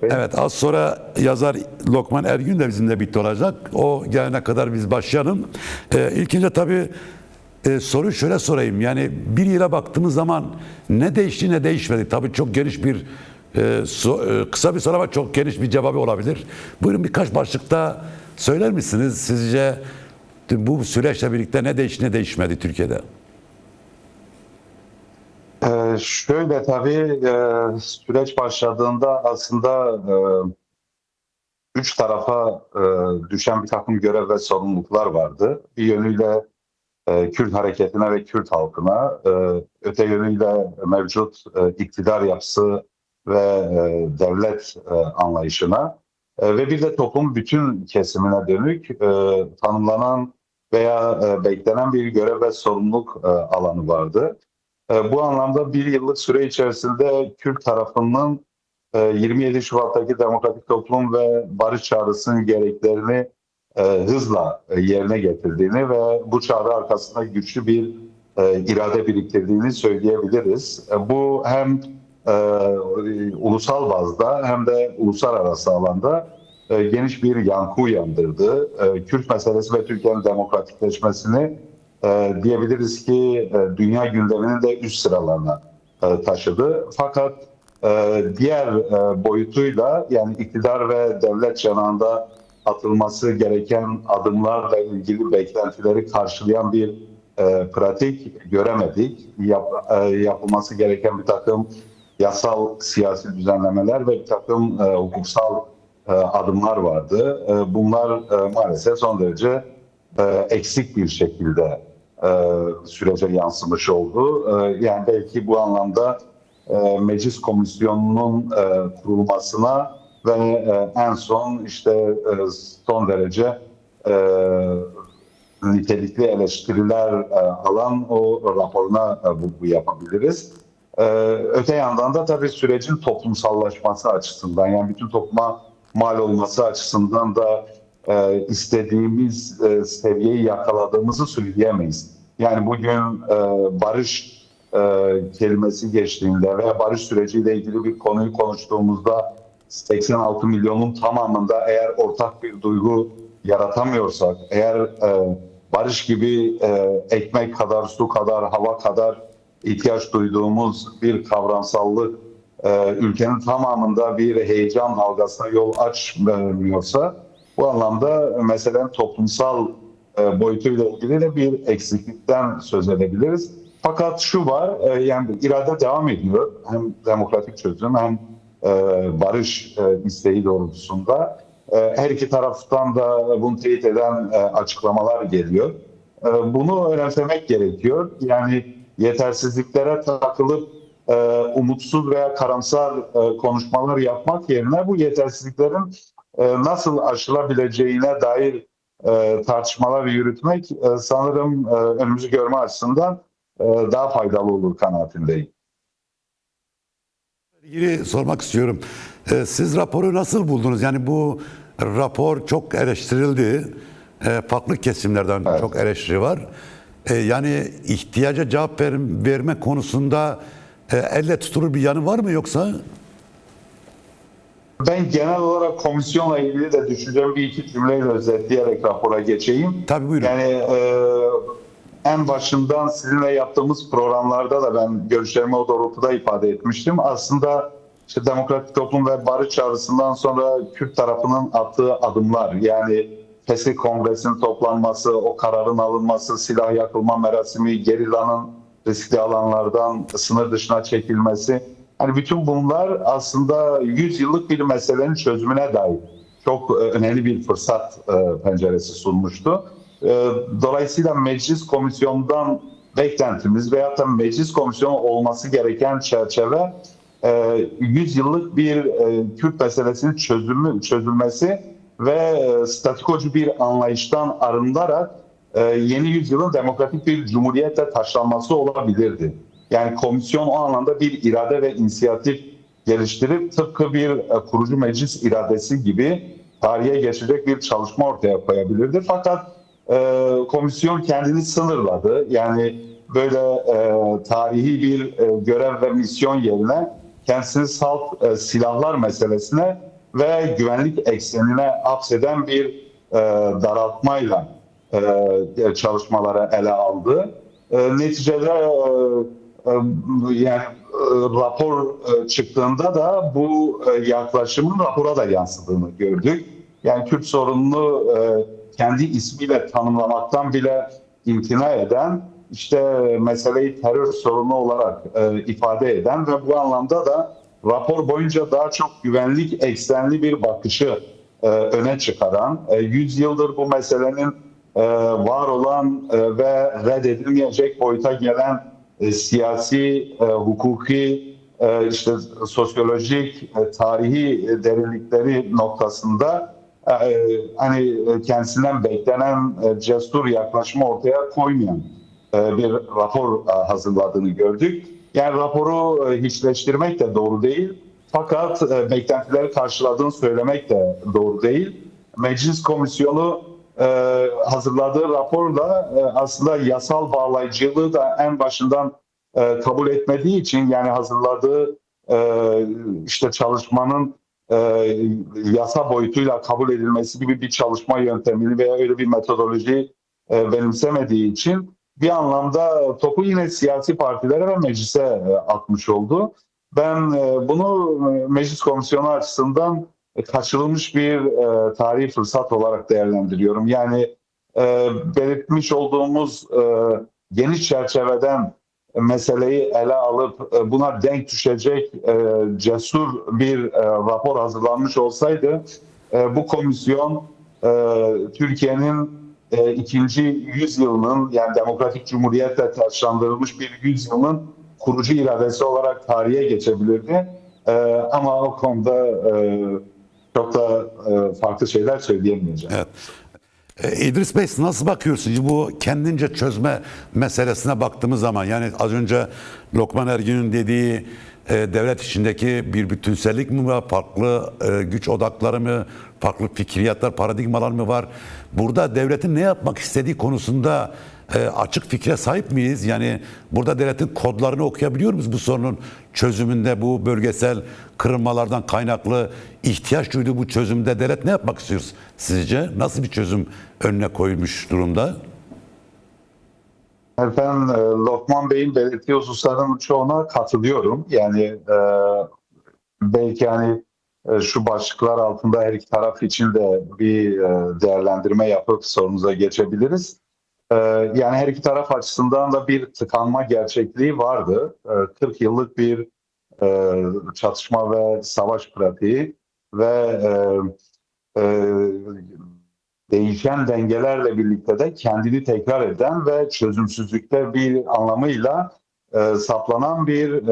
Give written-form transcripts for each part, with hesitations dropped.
Bey. Evet, az sonra yazar Lokman Ergün de bizimle birlikte olacak. O gelene kadar biz başlayalım. İlk önce tabii soruyu şöyle sorayım. Yani bir yıla baktığımız zaman ne değişti ne değişmedi? Tabii çok geniş bir kısa bir soru ama çok geniş bir cevabı olabilir. Buyurun birkaç başlıkta söyler misiniz? Sizce bu süreçle birlikte ne değişti ne değişmedi Türkiye'de? Şöyle tabii süreç başladığında aslında üç tarafa düşen bir takım görev ve sorumluluklar vardı. Bir yönüyle Kürt hareketine ve Kürt halkına, öte yönüyle mevcut iktidar yapısı ve devlet anlayışına ve bir de toplumun bütün kesimine dönük tanımlanan veya beklenen bir görev ve sorumluluk alanı vardı. Bu anlamda bir yıllık süre içerisinde Kürt tarafının 27 Şubat'taki Demokratik Toplum ve Barış Çağrısı'nın gereklerini hızla yerine getirdiğini ve bu çağrı arkasında güçlü bir irade biriktirdiğini söyleyebiliriz. Bu hem ulusal bazda hem de uluslararası alanda geniş bir yankı uyandırdı. Kürt meselesi ve Türkiye'nin demokratikleşmesini diyebiliriz ki dünya gündeminin de üst sıralarına taşıdı. Fakat diğer boyutuyla yani iktidar ve devlet cenahında atılması gereken adımlarla ilgili beklentileri karşılayan bir pratik göremedik. Yapılması gereken bir takım yasal siyasi düzenlemeler ve bir takım hukuksal adımlar vardı. Bunlar maalesef son derece eksik bir şekilde sürece yansımış oldu. Yani belki bu anlamda meclis komisyonunun kurulmasına ve en son işte son derece nitelikli eleştiriler alan o raporuna vurgu yapabiliriz. Öte yandan da tabii sürecin toplumsallaşması açısından yani bütün topluma mal olması açısından da istediğimiz seviyeyi yakaladığımızı söyleyemeyiz. Yani bugün barış kelimesi geçtiğinde veya barış süreciyle ilgili bir konuyu konuştuğumuzda 86 milyonun tamamında eğer ortak bir duygu yaratamıyorsak, eğer barış gibi ekmek kadar, su kadar, hava kadar ihtiyaç duyduğumuz bir kavramsallık ülkenin tamamında bir heyecan dalgasına yol açmıyorsa bu anlamda meselenin toplumsal boyutuyla ilgili de bir eksiklikten söz edebiliriz. Fakat şu var, yani irade devam ediyor. Hem demokratik çözüm hem barış isteği doğrultusunda. Her iki taraftan da bunu teyit eden açıklamalar geliyor. Bunu önemsemek gerekiyor. Yani yetersizliklere takılıp umutsuz veya karamsar konuşmalar yapmak yerine bu yetersizliklerin nasıl aşılabileceğine dair tartışmalar yürütmek sanırım önümüzü görme açısından daha faydalı olur kanaatindeyim. İlgili sormak istiyorum. Siz raporu nasıl buldunuz? Yani bu rapor çok eleştirildi. Farklı kesimlerden Evet. çok eleştiri var. Yani ihtiyaca cevap verme konusunda elle tutulur bir yanı var mı yoksa? Ben genel olarak komisyonla ilgili de düşüncemi bir iki cümleyle özetleyerek rapora geçeyim. Tabii buyurun. Yani en başından sizinle yaptığımız programlarda da ben görüşlerimi o doğrultuda ifade etmiştim. Aslında işte Demokratik Toplum ve Barış Çağrısı'ndan sonra Kürt tarafının attığı adımlar yani Fesih Kongresi'nin toplanması, o kararın alınması, silah yakılma merasimi, gerillanın riskli alanlardan sınır dışına çekilmesi. Hani bütün bunlar aslında 100 yıllık bir meselenin çözümüne dair çok önemli bir fırsat penceresi sunmuştu. Dolayısıyla meclis komisyonundan beklentimiz veyahut da meclis komisyonu olması gereken çerçeve 100 yıllık bir Kürt meselesinin çözülmesi ve statikocu bir anlayıştan arındarak yeni yüzyılın demokratik bir cumhuriyetle taşlanması olabilirdi. Yani komisyon o anlamda bir irade ve inisiyatif geliştirip tıpkı bir kurucu meclis iradesi gibi tarihe geçecek bir çalışma ortaya koyabilirdi. Fakat komisyon kendini sınırladı. Yani böyle tarihi bir görev ve misyon yerine kendisini salt silahlar meselesine ve güvenlik eksenine akseden bir daraltmayla çalışmaları ele aldı. Neticede yani rapor çıktığında da bu yaklaşımın rapora da yansıdığını gördük. Yani Kürt sorununu kendi ismiyle tanımlamaktan bile imtina eden, işte meseleyi terör sorunu olarak ifade eden ve bu anlamda da rapor boyunca daha çok güvenlik eksenli bir bakışı öne çıkaran, 100 yıldır bu meselenin var olan ve reddedilmeyecek boyuta gelen siyasi, hukuki, işte sosyolojik, tarihi derinlikleri noktasında hani kendisinden beklenen cesur yaklaşımı ortaya koymayan bir rapor hazırladığını gördük. Yani raporu hiçleştirmek de doğru değil. Fakat beklentileri karşıladığını söylemek de doğru değil. Meclis Komisyonu hazırladığı raporla aslında yasal bağlayıcılığı da en başından kabul etmediği için, yani hazırladığı işte çalışmanın yasa boyutuyla kabul edilmesi gibi bir çalışma yöntemini veya öyle bir metodoloji benimsemediği için bir anlamda topu yine siyasi partilere ve meclise atmış oldu. Ben bunu Meclis Komisyonu açısından kaçırılmış bir tarihi fırsat olarak değerlendiriyorum. Yani belirtmiş olduğumuz geniş çerçeveden meseleyi ele alıp buna denk düşecek cesur bir rapor hazırlanmış olsaydı bu komisyon Türkiye'nin ikinci yüzyılının, yani demokratik cumhuriyetle taçlandırılmış bir yüzyılın kurucu iradesi olarak tarihe geçebilirdi. Ama o konuda çok da farklı şeyler söyleyemeyeceğim. Evet. İdris Bey, nasıl bakıyorsunuz bu kendince çözme meselesine baktığımız zaman? Yani az önce Lokman Ergün'ün dediği devlet içindeki bir bütünsellik mi var? Farklı güç odakları mı? Farklı fikriyatlar, paradigmalar mı var? Burada devletin ne yapmak istediği konusunda açık fikre sahip miyiz? Yani burada devletin kodlarını okuyabiliyor muyuz bu sorunun çözümünde? Bu bölgesel kırılmalardan kaynaklı ihtiyaç duyduğu bu çözümde devlet ne yapmak istiyor sizce? Nasıl bir çözüm önüne koyulmuş durumda? Ben Lokman Bey'in belirttiği hususların çoğuna katılıyorum. Yani belki hani şu başlıklar altında her iki taraf için de bir değerlendirme yapıp sorunuza geçebiliriz. Yani her iki taraf açısından da bir tıkanma gerçekliği vardı. 40 yıllık bir çatışma ve savaş pratiği ve değişen dengelerle birlikte de kendini tekrar eden ve çözümsüzlükte bir anlamıyla saplanan bir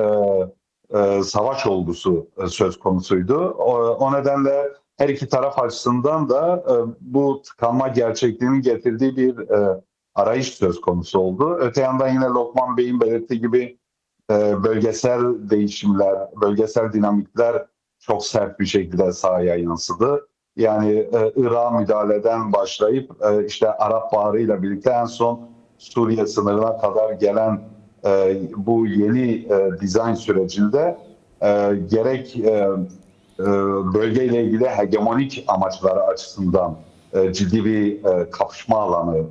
savaş olgusu söz konusuydu. O nedenle her iki taraf açısından da bu tıkanma gerçekliğinin getirdiği bir arayış söz konusu oldu. Öte yandan yine Lokman Bey'in belirttiği gibi bölgesel değişimler, bölgesel dinamikler çok sert bir şekilde sahaya yansıdı. Yani Irak'a müdahaleden başlayıp işte Arap Baharı'yla birlikte en son Suriye sınırına kadar gelen bu yeni dizayn sürecinde gerek bölgeyle ilgili hegemonik amaçları açısından ciddi bir kapışma alanı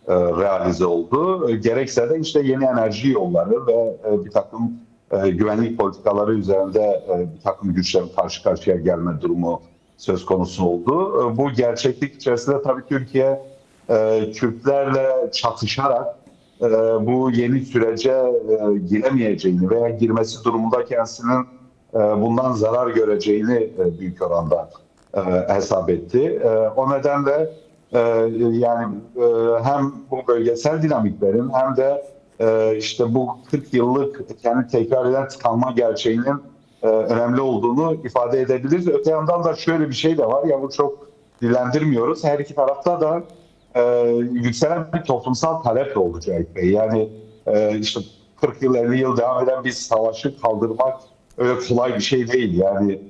realize oldu. Gerekse de işte yeni enerji yolları ve bir takım güvenlik politikaları üzerinde bir takım güçlerin karşı karşıya gelme durumu söz konusu oldu. Bu gerçeklik içerisinde tabii Türkiye Kürtlerle çatışarak bu yeni sürece giremeyeceğini veya girmesi durumunda kendisinin bundan zarar göreceğini büyük oranda hesap etti. O nedenle yani hem bu bölgesel dinamiklerin hem de işte bu 40 yıllık kendi tekrar eden tıkanma gerçeğinin önemli olduğunu ifade edebiliriz. Öte yandan da şöyle bir şey de var, ya bu çok dillendirmiyoruz. Her iki tarafta da yükselen bir toplumsal talep de olacak. Yani işte 40 yıl 50 yıl devam eden bir savaşı kaldırmak öyle kolay bir şey değil. Yani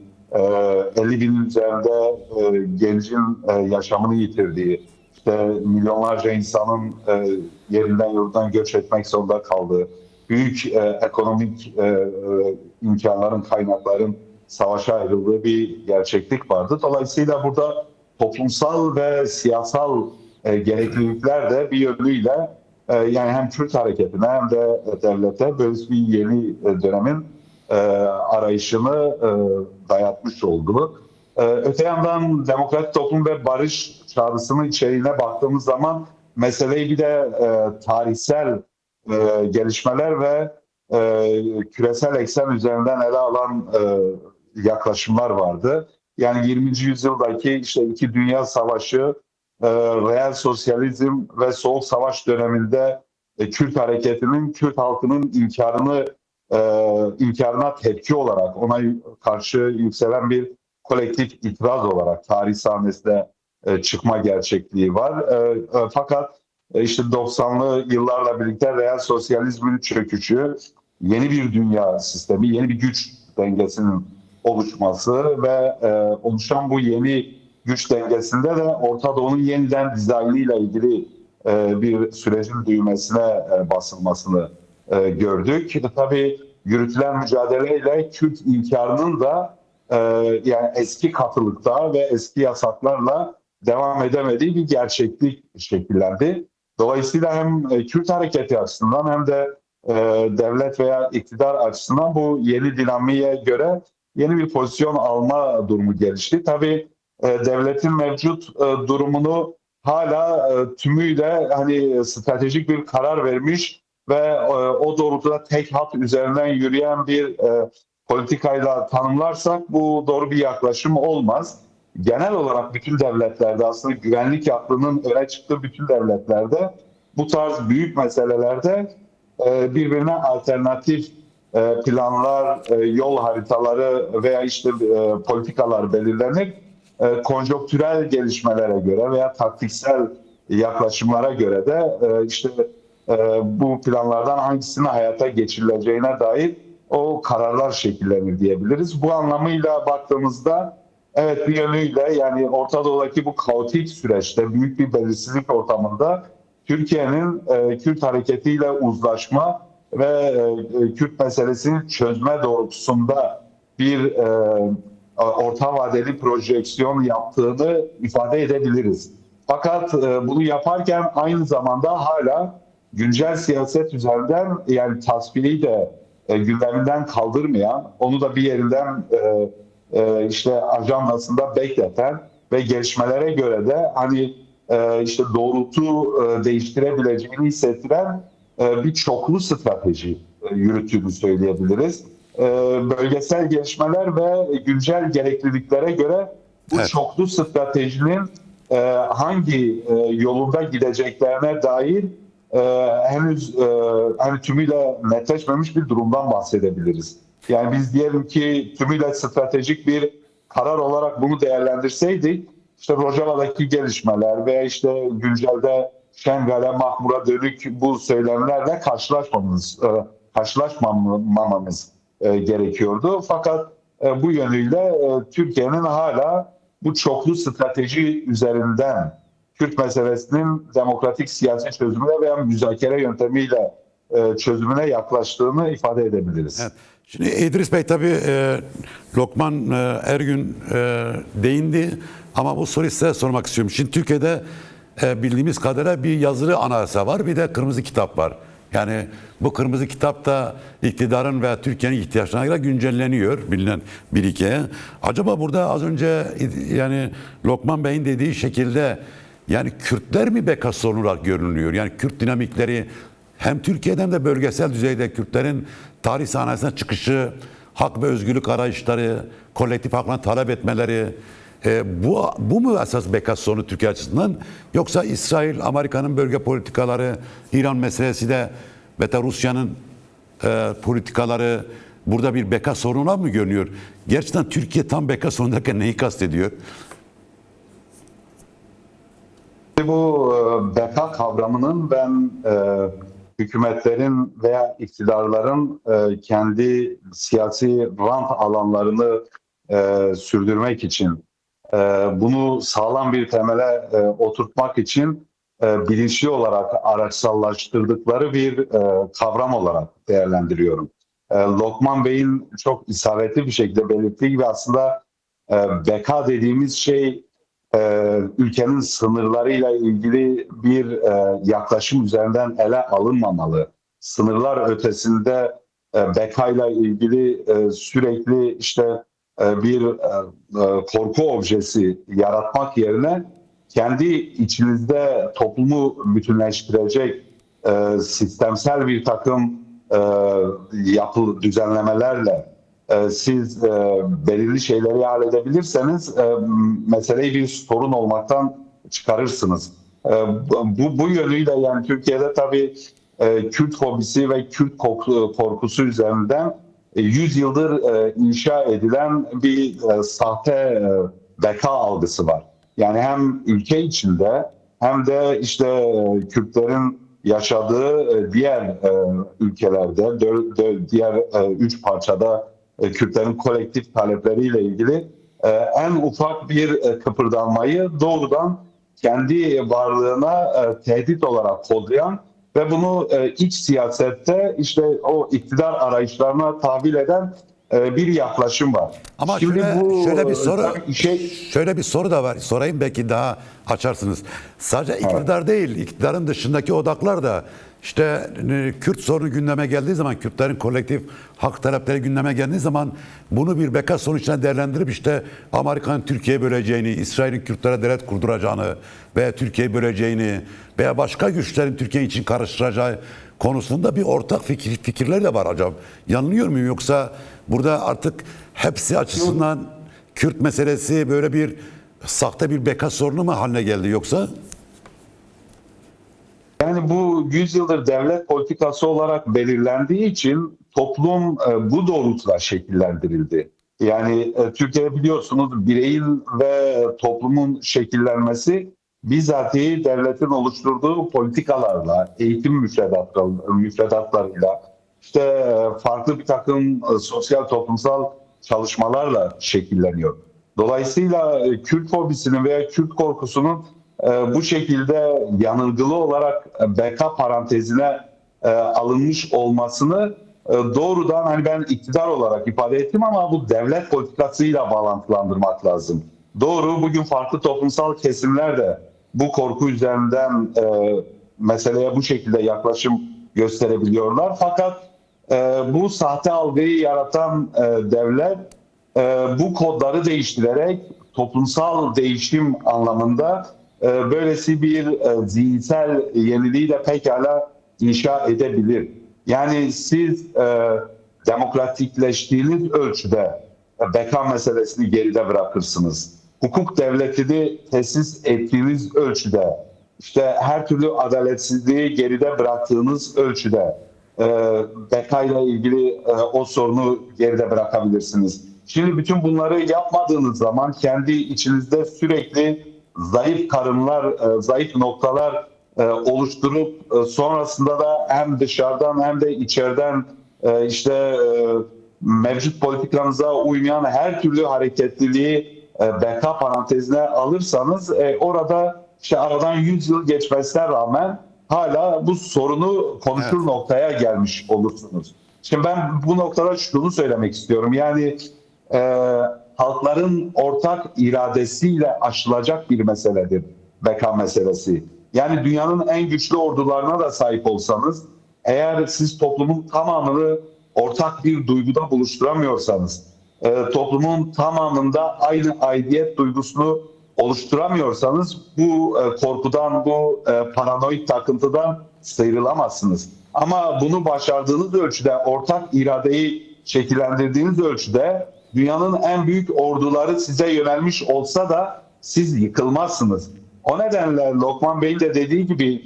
50 bin üzerinde gencin yaşamını yitirdiği, işte milyonlarca insanın yerinden yurttan göç etmek zorunda kaldığı, büyük ekonomik imkanların, kaynakların savaşa ayrıldığı bir gerçeklik vardı. Dolayısıyla burada toplumsal ve siyasal gereklilikler de bir yönüyle yani hem Kürt hareketine hem de devlete böyle bir yeni dönemin arayışını dayatmış oldu. Öte yandan demokratik toplum ve barış çağrısının içeriğine baktığımız zaman meseleyi bir de tarihsel gelişmeler ve küresel eksen üzerinden ele alan yaklaşımlar vardı. Yani 20. yüzyıldaki işte iki dünya savaşı, reel sosyalizm ve soğuk savaş döneminde Kürt hareketinin, Kürt halkının inkarına tepki olarak ona karşı yükselen bir kolektif itiraz olarak tarih sahnesine çıkma gerçekliği var. Fakat işte 90'lı yıllarla birlikte reel sosyalizmin çöküşü, yeni bir dünya sistemi, yeni bir güç dengesinin oluşması ve oluşan bu yeni güç dengesinde de Orta Doğu'nun yeniden dizaynıyla ilgili bir sürecin düğmesine basılmasını gördük. Tabii yürütülen mücadeleyle Kürt inkarının da yani eski katılıkta ve eski yasaklarla devam edemediği bir gerçeklik şekillendi. Dolayısıyla hem Kürt hareketi açısından hem de devlet veya iktidar açısından bu yeni dinamiğe göre yeni bir pozisyon alma durumu gelişti. Tabii devletin mevcut durumunu hala tümüyle hani stratejik bir karar vermiş ve o doğrultuda tek hat üzerinden yürüyen bir politikayla tanımlarsak bu doğru bir yaklaşım olmaz. Genel olarak bütün devletlerde aslında güvenlik aklının öne çıktığı bütün devletlerde bu tarz büyük meselelerde birbirine alternatif planlar, yol haritaları veya işte politikalar belirlenip konjonktürel gelişmelere göre veya taktiksel yaklaşımlara göre de işte bu planlardan hangisinin hayata geçirileceğine dair o kararlar şekillenir diyebiliriz. Bu anlamıyla baktığımızda evet bir yönüyle yani Orta Doğu'daki bu kaotik süreçte büyük bir belirsizlik ortamında Türkiye'nin Kürt hareketiyle uzlaşma ve Kürt meselesini çözme doğrultusunda bir orta vadeli projeksiyon yaptığını ifade edebiliriz. Fakat bunu yaparken aynı zamanda hala güncel siyaset üzerinden yani tasfiyeyi de gündeminden kaldırmayan, onu da bir yerinden işte ajandasında bekleten ve gelişmelere göre de hani işte doğrultu değiştirebileceğini hissettiren bir çoklu strateji yürüttüğünü söyleyebiliriz. Bölgesel gelişmeler ve güncel gerekliliklere göre bu Evet. çoklu stratejinin hangi yolunda gideceklerine dair henüz hani tümüyle netleşmemiş bir durumdan bahsedebiliriz. Yani biz diyelim ki tümüyle stratejik bir karar olarak bunu değerlendirseydik, işte Rojava'daki gelişmeler veya işte güncelde Şengal'e, Mahmur'a dönük bu söylemlerle karşılaşmamamız gerekiyordu. Fakat bu yönüyle Türkiye'nin hala bu çoklu strateji üzerinden Kürt meselesinin demokratik siyasi çözümüne veya müzakere yöntemiyle çözümüne yaklaştığını ifade edebiliriz. Evet. Şimdi İdris Bey tabii Lokman Ergün değindi ama bu soruyu size sormak istiyorum. Şimdi Türkiye'de bildiğimiz kadarıyla bir yazılı anayasa var, bir de kırmızı kitap var. Yani bu kırmızı kitap da iktidarın ve Türkiye'nin ihtiyaçlarına göre güncelleniyor bilinen bir iki. Acaba burada az önce yani Lokman Bey'in dediği şekilde yani Kürtler mi beka sorunu olarak görünüyor? Yani Kürt dinamikleri hem Türkiye'den de bölgesel düzeyde Kürtlerin tarih sahnesine çıkışı, hak ve özgürlük arayışları, kolektif haklarını talep etmeleri, bu mu esas beka sorunu Türkiye açısından? Yoksa İsrail, Amerika'nın bölge politikaları, İran meselesi de ve de Rusya'nın politikaları burada bir beka sorununa mı görünüyor? Gerçekten Türkiye tam beka sorunundayken neyi kastediyor? Bu beka kavramının ben hükümetlerin veya iktidarların kendi siyasi rant alanlarını sürdürmek için bunu sağlam bir temele oturtmak için bilinçli olarak araçsallaştırdıkları bir kavram olarak değerlendiriyorum. Lokman Bey'in çok isabetli bir şekilde belirttiği gibi aslında beka dediğimiz şey ülkenin sınırlarıyla ilgili bir yaklaşım üzerinden ele alınmamalı. Sınırlar ötesinde bekayla ilgili sürekli işte bir korku objesi yaratmak yerine kendi içinizde toplumu bütünleştirecek sistemsel bir takım düzenlemelerle siz belirli şeyleri halledebilirseniz meseleyi bir sorun olmaktan çıkarırsınız. Bu yönüyle yani Türkiye'de tabii Kürt fobisi ve Kürt korkusu üzerinden 100 yıldır inşa edilen bir sahte beka algısı var. Yani hem ülke içinde hem de işte Kürtlerin yaşadığı diğer ülkelerde, diğer 3 parçada Kürtlerin kolektif talepleriyle ilgili en ufak bir kıpırdanmayı doğrudan kendi varlığına tehdit olarak kodlayan ve bunu iç siyasette işte o iktidar arayışlarına tahvil eden bir yaklaşım var. Ama Şimdi şöyle bir soru, tabii şöyle bir soru da var. Sorayım belki daha açarsınız. Sadece iktidar değil, iktidarın dışındaki odaklar da işte Kürt sorunu gündeme geldiği zaman, Kürtlerin kolektif hak talepleri gündeme geldiği zaman bunu bir beka sonuçlarına değerlendirip işte Amerika'nın Türkiye'yi böleceğini, İsrail'in Kürtlere devlet kurduracağını veya Türkiye'yi böleceğini veya başka güçlerin Türkiye için karıştıracağı konusunda bir ortak fikirler de var acaba. Yanılıyor muyum yoksa burada artık hepsi açısından Kürt meselesi böyle bir sahte bir beka sorunu mu haline geldi yoksa? Yani bu 100 yıldır devlet politikası olarak belirlendiği için toplum bu doğrultuda şekillendirildi. Yani Türkiye'de biliyorsunuz bireyin ve toplumun şekillenmesi bizatihi devletin oluşturduğu politikalarla, eğitim müfredatlarıyla, işte farklı bir takım sosyal toplumsal çalışmalarla şekilleniyor. Dolayısıyla Kürt fobisinin veya Kürt korkusunun bu şekilde yanılgılı olarak beka parantezine alınmış olmasını doğrudan hani ben iktidar olarak ifade ettim ama bu devlet politikasıyla bağlantılandırmak lazım. Doğru, bugün farklı toplumsal kesimler de bu korku üzerinden meseleye bu şekilde yaklaşım gösterebiliyorlar. Fakat bu sahte algıyı yaratan devlet bu kodları değiştirerek toplumsal değişim anlamında böylesi bir zihinsel yeniliği de pekala inşa edebilir. Yani siz demokratikleştiğiniz ölçüde beka meselesini geride bırakırsınız. Hukuk devletini tesis ettiğiniz ölçüde, işte her türlü adaletsizliği geride bıraktığınız ölçüde beka ile ilgili o sorunu geride bırakabilirsiniz. Şimdi bütün bunları yapmadığınız zaman kendi içinizde sürekli zayıf karınlar, zayıf noktalar oluşturup sonrasında da hem dışarıdan hem de içeriden işte mevcut politikanıza uymayan her türlü hareketliliği beka parantezine alırsanız orada işte aradan 100 yıl geçmesine rağmen hala bu sorunu konuşur noktaya gelmiş olursunuz. Şimdi ben bu noktada şunu söylemek istiyorum. Yani halkların ortak iradesiyle aşılacak bir meseledir beka meselesi. Yani dünyanın en güçlü ordularına da sahip olsanız, eğer siz toplumun tamamını ortak bir duyguda buluşturamıyorsanız, toplumun tamamında aynı aidiyet duygusunu oluşturamıyorsanız bu korkudan, bu paranoid takıntıdan sıyrılamazsınız. Ama bunu başardığınız ölçüde, ortak iradeyi şekillendirdiğiniz ölçüde dünyanın en büyük orduları size yönelmiş olsa da siz yıkılmazsınız. O nedenle Lokman Bey'in de dediği gibi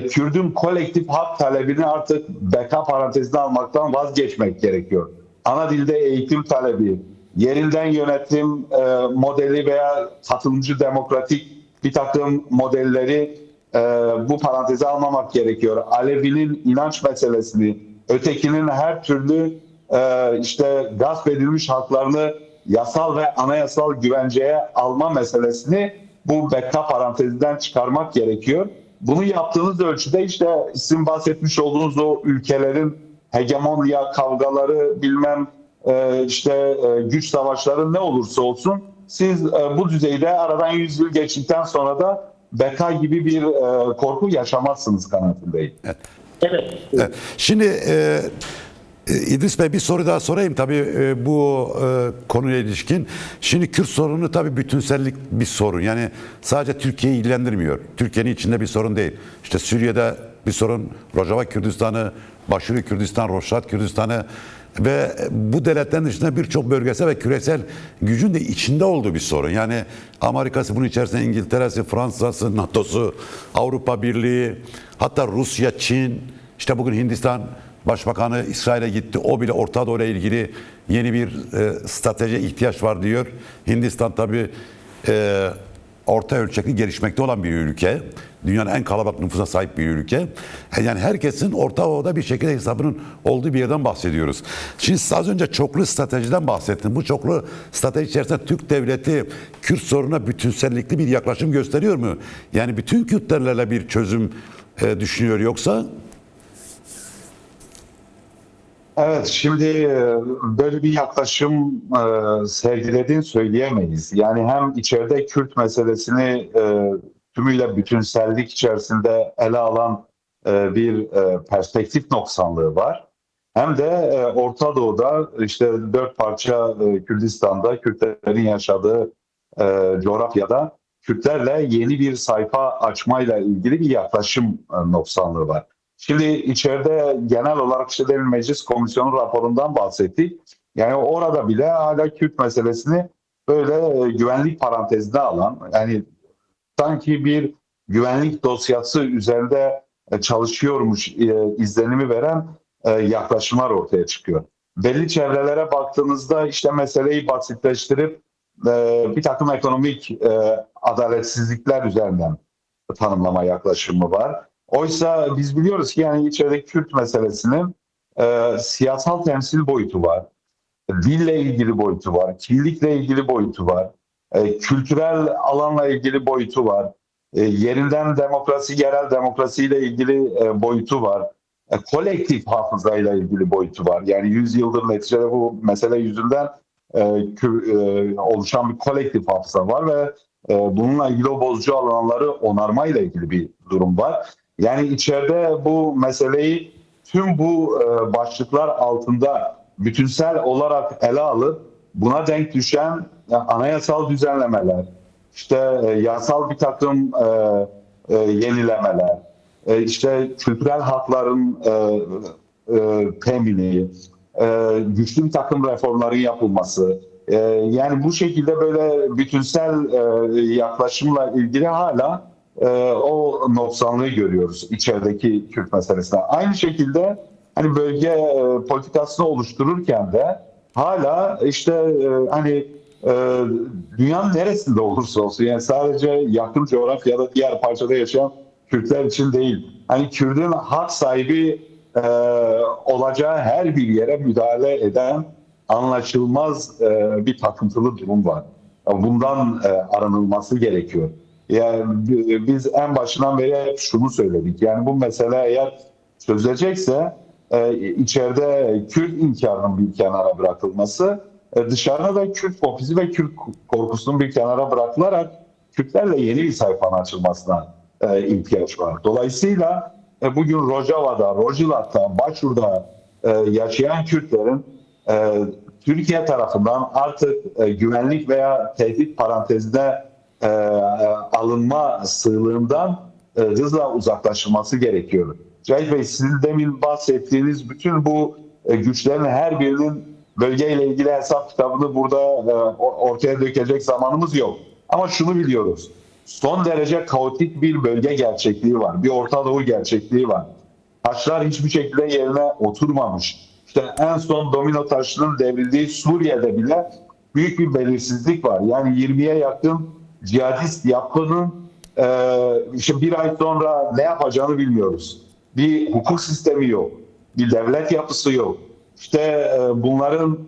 Kürt'ün kolektif hak talebini artık beka parantezine almaktan vazgeçmek gerekiyor. Ana dilde eğitim talebi, yerinden yönetim modeli veya katılımcı demokratik bir takım modelleri bu paranteze almamak gerekiyor. Alevinin inanç meselesini, ötekinin her türlü işte gasp edilmiş haklarını yasal ve anayasal güvenceye alma meselesini bu beka parantezinden çıkarmak gerekiyor. Bunu yaptığınız ölçüde işte sizin bahsetmiş olduğunuz o ülkelerin hegemonya kavgaları, bilmem güç savaşları ne olursa olsun siz bu düzeyde aradan 100 yıl geçtikten sonra da beka gibi bir korku yaşamazsınız kanaatindeyim. Evet. Evet. Şimdi İdris Bey bir soru daha sorayım tabii bu konuya ilişkin. Şimdi Kürt sorunu tabii bütünsellik bir sorun. Yani sadece Türkiye'yi ilgilendirmiyor. Türkiye'nin içinde bir sorun değil. İşte Suriye'de bir sorun, Rojava Kürdistan'ı, Başuri Kürdistan, Roşat Kürdistan'ı ve bu devletlerin dışında birçok bölgesel ve küresel gücün de içinde olduğu bir sorun. Yani Amerika'sı, bunun içerisinde İngiltere'si, Fransa'sı, NATO'su, Avrupa Birliği, hatta Rusya, Çin, işte bugün Hindistan Başbakanı İsrail'e gitti. O bile Orta Doğu ile ilgili yeni bir stratejiye ihtiyaç var diyor. Hindistan tabii orta ölçekli gelişmekte olan bir ülke. Dünyanın en kalabalık nüfusa sahip bir ülke. Yani herkesin Orta Doğu'da bir şekilde hesabının olduğu bir yerden bahsediyoruz. Şimdi siz az önce çoklu stratejiden bahsettiniz. Bu çoklu strateji içerisinde Türk devleti Kürt sorununa bütünsellikli bir yaklaşım gösteriyor mu? Yani bütün Kürtlerle bir çözüm düşünüyor yoksa? Evet, şimdi böyle bir yaklaşım sergilediğini söyleyemeyiz. Yani hem içeride Kürt meselesini tümüyle bütünsellik içerisinde ele alan bir perspektif noksanlığı var. Hem de Orta Doğu'da işte dört parça Kürdistan'da Kürtlerin yaşadığı coğrafyada Kürtlerle yeni bir sayfa açmayla ilgili bir yaklaşım noksanlığı var. Şimdi içeride genel olarak işte demin Meclis Komisyonu raporundan bahsettik. Yani orada bile hala Kürt meselesini böyle güvenlik parantezine alan, yani sanki bir güvenlik dosyası üzerinde çalışıyormuş izlenimi veren yaklaşımlar ortaya çıkıyor. Belli çevrelere baktığınızda işte meseleyi basitleştirip bir takım ekonomik adaletsizlikler üzerinden tanımlama yaklaşımı var. Oysa biz biliyoruz ki yani içerideki Kürt meselesinin siyasal temsil boyutu var, dille ilgili boyutu var, kimlikle ilgili boyutu var, kültürel alanla ilgili boyutu var, yerinden demokrasi, yerel demokrasiyle ilgili boyutu var, kolektif hafızayla ilgili boyutu var. Yani 100 yıldır neticede bu mesele yüzünden oluşan bir kolektif hafıza var ve bununla ilgili o bozucu alanları onarmayla ilgili bir durum var. Yani içeride bu meseleyi tüm bu başlıklar altında bütünsel olarak ele alıp buna denk düşen anayasal düzenlemeler, işte yasal bir takım yenilemeler, işte kültürel hakların temini, güçlü bir takım reformların yapılması, yani bu şekilde böyle bütünsel yaklaşımla ilgili hala o noksanlığı görüyoruz içerideki Kürt meselesine. Aynı şekilde hani bölge politikasını oluştururken de hala işte dünyanın neresinde olursa olsun, yani sadece yakın coğrafyada diğer parçada yaşayan Kürtler için değil, hani Kürt'ün hak sahibi olacağı her bir yere müdahale eden anlaşılmaz bir takıntılı durum var. Bundan aranılması gerekiyor. Yani biz en başından beri hep şunu söyledik. Yani bu mesele eğer çözülecekse içeride Kürt inkarının bir kenara bırakılması, dışarıda da Kürt fokusu ve Kürt korkusunun bir kenara bırakılarak Kürtlerle yeni bir sayfanın açılmasına ihtiyaç var. Dolayısıyla bugün Rojava'da, Rojilat'ta, Başur'da yaşayan Kürtlerin Türkiye tarafından artık güvenlik veya tehdit parantezine alınma sığlığından hızla uzaklaşılması gerekiyor. Cahit Bey, sizin demin bahsettiğiniz bütün bu güçlerin her birinin bölgeyle ilgili hesap kitabını burada ortaya dökecek zamanımız yok. Ama şunu biliyoruz. Son derece kaotik bir bölge gerçekliği var. Bir Orta Doğu gerçekliği var. Taşlar hiçbir şekilde yerine oturmamış. İşte en son domino taşının devrildiği Suriye'de bile büyük bir belirsizlik var. Yani 20'ye yakın cihadist yapının işte bir ay sonra ne yapacağını bilmiyoruz. Bir hukuk sistemi yok. Bir devlet yapısı yok. İşte bunların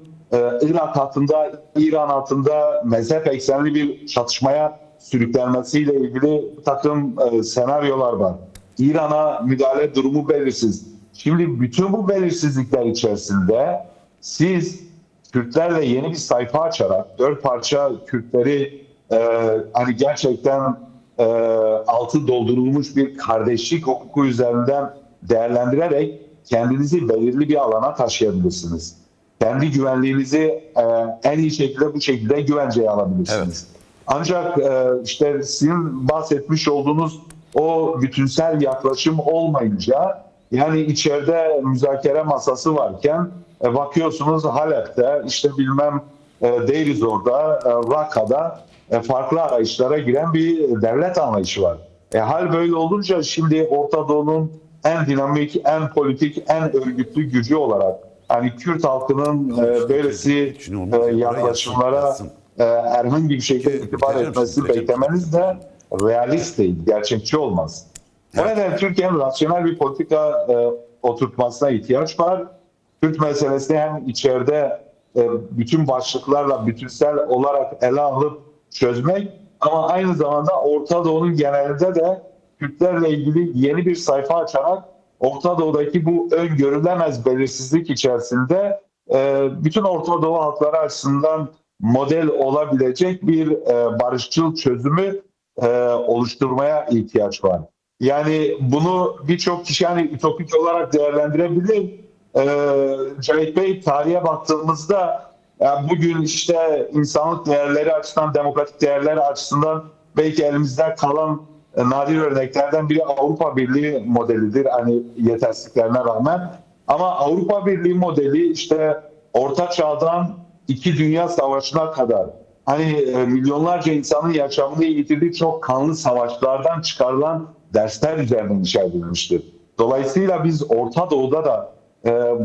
Irak hattında, İran hattında mezhep eksenli bir çatışmaya sürüklenmesiyle ilgili bir takım senaryolar var. İran'a müdahale durumu belirsiz. Şimdi bütün bu belirsizlikler içerisinde siz Kürtlerle yeni bir sayfa açarak dört parça Kürtleri hani gerçekten e, altı doldurulmuş bir kardeşlik hukuku üzerinden değerlendirerek kendinizi belirli bir alana taşıyabilirsiniz. Kendi güvenliğinizi en iyi şekilde bu şekilde güvenceye alabilirsiniz. Evet. Ancak işte sizin bahsetmiş olduğunuz o bütünsel yaklaşım olmayınca, yani içeride müzakere masası varken bakıyorsunuz Halep'te, işte bilmem Deir ez-Zor'da, Rakka'da farklı arayışlara giren bir devlet anlayışı var. Hal böyle olunca şimdi Orta Doğu'nun en dinamik, en politik, en örgütlü gücü olarak hani Kürt halkının böylesi yaklaşımlara herhangi bir şekilde itibar etmesi beklemeniz de realist değil, gerçekçi olmaz. O nedenle Türkiye'nin rasyonel bir politika oturtmasına ihtiyaç var. Kürt meselesini hem içeride bütün başlıklarla bütünsel olarak ele alıp çözmek, ama aynı zamanda Orta Doğu'nun genelinde de Kürtlerle ilgili yeni bir sayfa açarak Orta Doğu'daki bu öngörülemez belirsizlik içerisinde bütün Orta Doğu halkları açısından model olabilecek bir barışçıl çözümü oluşturmaya ihtiyaç var. Yani bunu birçok kişi hani ütopik olarak değerlendirebilir. Cahit Bey, tarihe baktığımızda yani bugün işte insanlık değerleri açısından, demokratik değerler açısından belki elimizde kalan nadir örneklerden biri Avrupa Birliği modelidir. Hani yetersizliklerine rağmen. Ama Avrupa Birliği modeli işte Orta Çağ'dan İki Dünya Savaşı'na kadar hani milyonlarca insanın yaşamını yitirdiği çok kanlı savaşlardan çıkarılan dersler üzerinden inşa edilmiştir. Dolayısıyla biz Orta Doğu'da da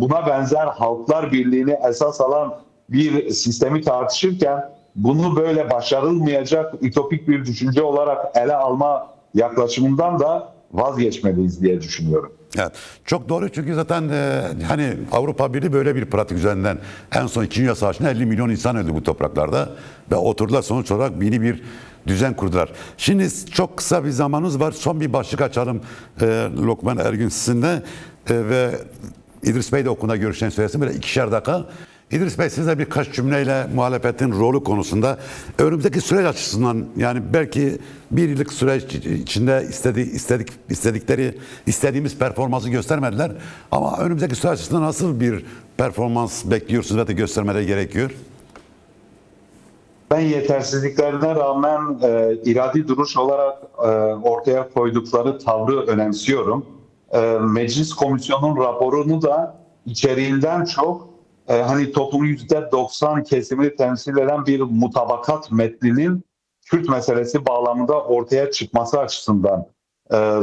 buna benzer Halklar Birliği'ni esas alan bir sistemi tartışırken bunu böyle başarılmayacak ütopik bir düşünce olarak ele alma yaklaşımından da vazgeçmeliyiz diye düşünüyorum. Evet, çok doğru, çünkü zaten hani Avrupa Birliği böyle bir pratik üzerinden en son 2. Dünya Savaşı'nda 50 milyon insan öldü bu topraklarda ve oturdular, sonuç olarak yeni bir düzen kurdular. Şimdi çok kısa bir zamanımız var. Son bir başlık açalım Lokman Ergün sizinle ve İdris Bey de okulda görüşlerini söylesin. Böyle 2'şer dakika. İdris Bey, size birkaç cümleyle muhalefetin rolü konusunda önümüzdeki süreç açısından, yani belki bir yıllık süreç içinde istediğimiz performansı göstermediler, ama önümüzdeki süreç açısından nasıl bir performans bekliyorsunuz ve de göstermeleri gerekiyor? Ben yetersizliklerine rağmen iradi duruş olarak ortaya koydukları tavrı önemsiyorum. Meclis komisyonun raporunu da içeriğinden çok hani toplumun %90 kesimini temsil eden bir mutabakat metninin Kürt meselesi bağlamında ortaya çıkması açısından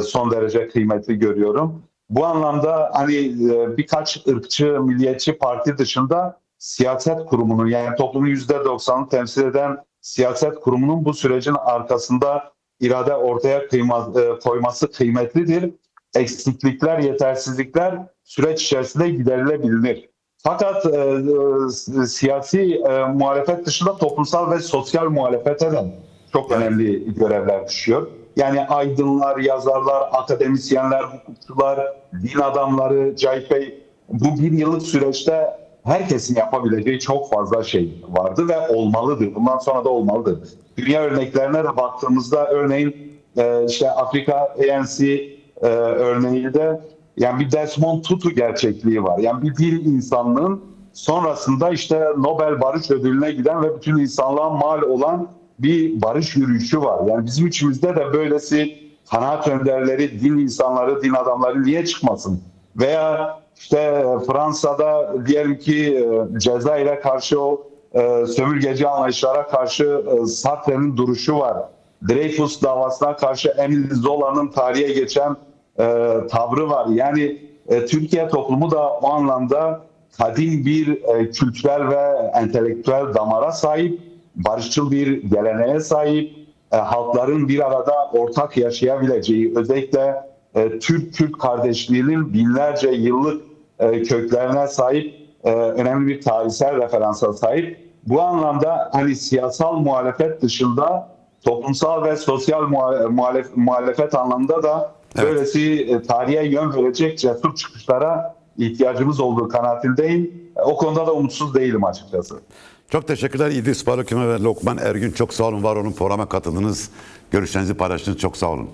son derece kıymetli görüyorum. Bu anlamda hani birkaç ırkçı, milliyetçi parti dışında siyaset kurumunun, yani toplumun %90'ını temsil eden siyaset kurumunun bu sürecin arkasında irade ortaya koyması kıymetlidir. Eksiklikler, yetersizlikler süreç içerisinde giderilebilir. Fakat siyasi muhalefet dışında toplumsal ve sosyal muhalefete de çok önemli görevler düşüyor. Yani aydınlar, yazarlar, akademisyenler, hukukçular, din adamları, Cahit Bey, bu bir yıllık süreçte herkesin yapabileceği çok fazla şey vardı ve olmalıdır. Bundan sonra da olmalıdır. Dünya örneklerine de baktığımızda örneğin işte Afrika ANC örneğinde yani bir Desmond Tutu gerçekliği var. Yani bir dil insanlığın sonrasında işte Nobel Barış Ödülü'ne giden ve bütün insanlığa mal olan bir barış yürüyüşü var. Yani bizim içimizde de böylesi kanaat önderleri, din insanları, din adamları niye çıkmasın? Veya işte Fransa'da diyelim ki Cezayir'e karşı o sömürgeci anlayışlara karşı Sartre'nin duruşu var. Dreyfus davasına karşı Emile Zola'nın tarihe geçen tavrı var. Yani Türkiye toplumu da o anlamda kadim bir kültürel ve entelektüel damara sahip, barışçıl bir geleneğe sahip, halkların bir arada ortak yaşayabileceği, özellikle Türk-Kürt kardeşliğinin binlerce yıllık köklerine sahip önemli bir tarihsel referansa sahip. Bu anlamda hani siyasal muhalefet dışında toplumsal ve sosyal muhalefet anlamında da Evet. böylesi tarihe yön verecek cesur çıkışlara ihtiyacımız olduğu kanaatindeyim. O konuda da umutsuz değilim açıkçası. Çok teşekkürler İdris Balıküme ve Lokman Ergün. Çok sağ olun, var olun, programa katıldınız. Görüşlerinizi paylaştınız. Çok sağ olun.